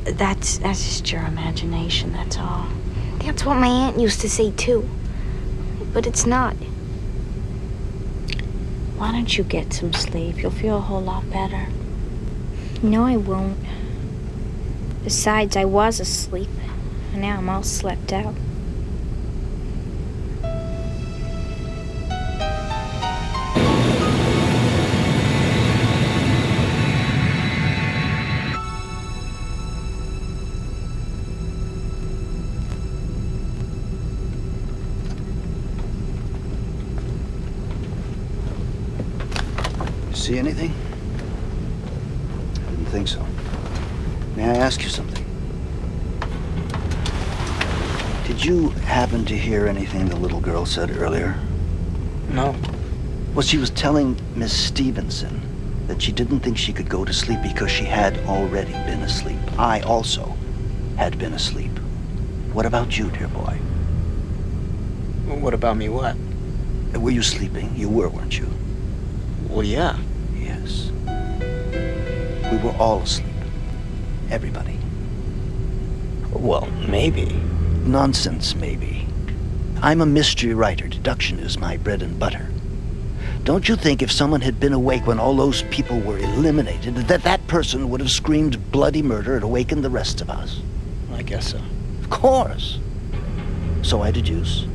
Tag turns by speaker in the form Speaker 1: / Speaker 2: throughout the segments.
Speaker 1: That's just your imagination, that's all.
Speaker 2: That's what my aunt used to say, too. But it's not.
Speaker 1: Why don't you get some sleep? You'll feel a whole lot better.
Speaker 2: No, I won't. Besides, I was asleep. And now I'm all slept out.
Speaker 3: See anything? I didn't think so. May I ask you something? Did you happen to hear anything the little girl said earlier?
Speaker 4: No.
Speaker 3: Well, she was telling Miss Stevenson that she didn't think she could go to sleep because she had already been asleep. I also had been asleep. What about you, dear boy?
Speaker 4: What about me, what?
Speaker 3: Were you sleeping? You were, weren't you?
Speaker 4: Well, yeah.
Speaker 3: Yes. We were all asleep. Everybody.
Speaker 4: Well, maybe.
Speaker 3: Nonsense, maybe. I'm a mystery writer. Deduction is my bread and butter. Don't you think if someone had been awake when all those people were eliminated, that person would have screamed bloody murder and awakened the rest of us?
Speaker 4: I guess so.
Speaker 3: Of course. So I deduce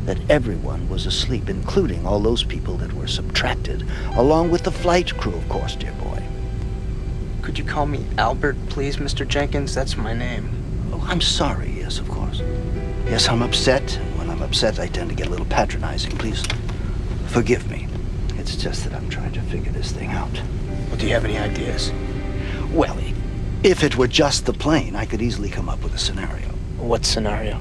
Speaker 3: that everyone was asleep, including all those people that were subtracted, along with the flight crew, of course, dear boy.
Speaker 4: Could you call me Albert, please, Mr. Jenkins? That's my name.
Speaker 3: Oh, I'm sorry, yes, of course. Yes, I'm upset. When I'm upset, I tend to get a little patronizing. Please forgive me. It's just that I'm trying to figure this thing out.
Speaker 4: Well, do you have any ideas?
Speaker 3: Well, if it were just the plane, I could easily come up with a scenario.
Speaker 4: What scenario?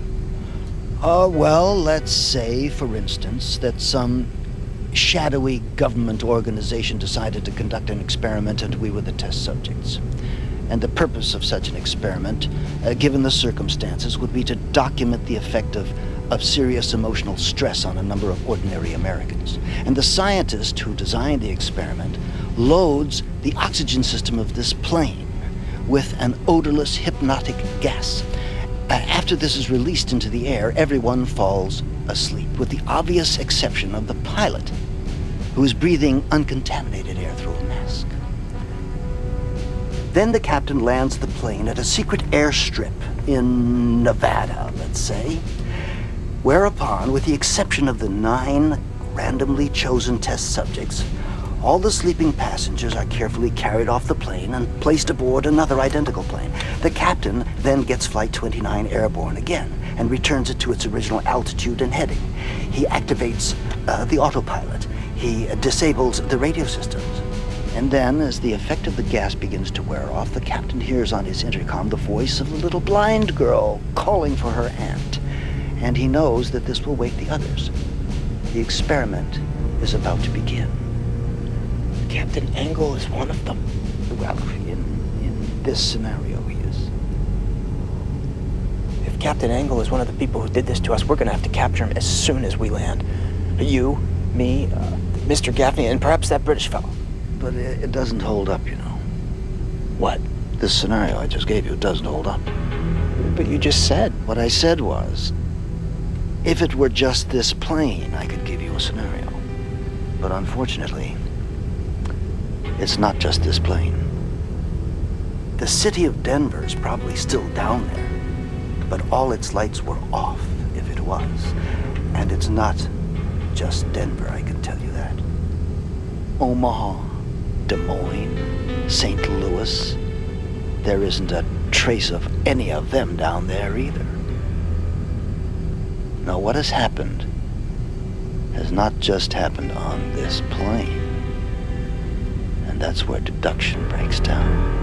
Speaker 3: Well, let's say, for instance, that some shadowy government organization decided to conduct an experiment and we were the test subjects. And the purpose of such an experiment, given the circumstances, would be to document the effect of serious emotional stress on a number of ordinary Americans. And the scientist who designed the experiment loads the oxygen system of this plane with an odorless hypnotic gas. After this is released into the air, everyone falls asleep, with the obvious exception of the pilot, who is breathing uncontaminated air through a mask. Then the captain lands the plane at a secret airstrip in Nevada, let's say, whereupon, with the exception of the 9 randomly chosen test subjects, all the sleeping passengers are carefully carried off the plane and placed aboard another identical plane. The captain then gets Flight 29 airborne again and returns it to its original altitude and heading. He activates the autopilot. He disables the radio systems. And then, as the effect of the gas begins to wear off, the captain hears on his intercom the voice of the little blind girl calling for her aunt. And he knows that this will wake the others. The experiment is about to begin.
Speaker 4: Captain Engel is one of them.
Speaker 3: Well, in this scenario, he is.
Speaker 4: If Captain Engel is one of the people who did this to us, we're going to have to capture him as soon as we land. You, me, Mr. Gaffney, and perhaps that British fellow.
Speaker 3: But it doesn't hold up, you know.
Speaker 4: What?
Speaker 3: This scenario I just gave you doesn't hold up.
Speaker 4: But you just said.
Speaker 3: What I said was, if it were just this plane, I could give you a scenario. But unfortunately, it's not just this plane. The city of Denver is probably still down there, but all its lights were off, if it was. And it's not just Denver, I can tell you that. Omaha, Des Moines, St. Louis, there isn't a trace of any of them down there either. Now, what has happened has not just happened on this plane. And that's where deduction breaks down.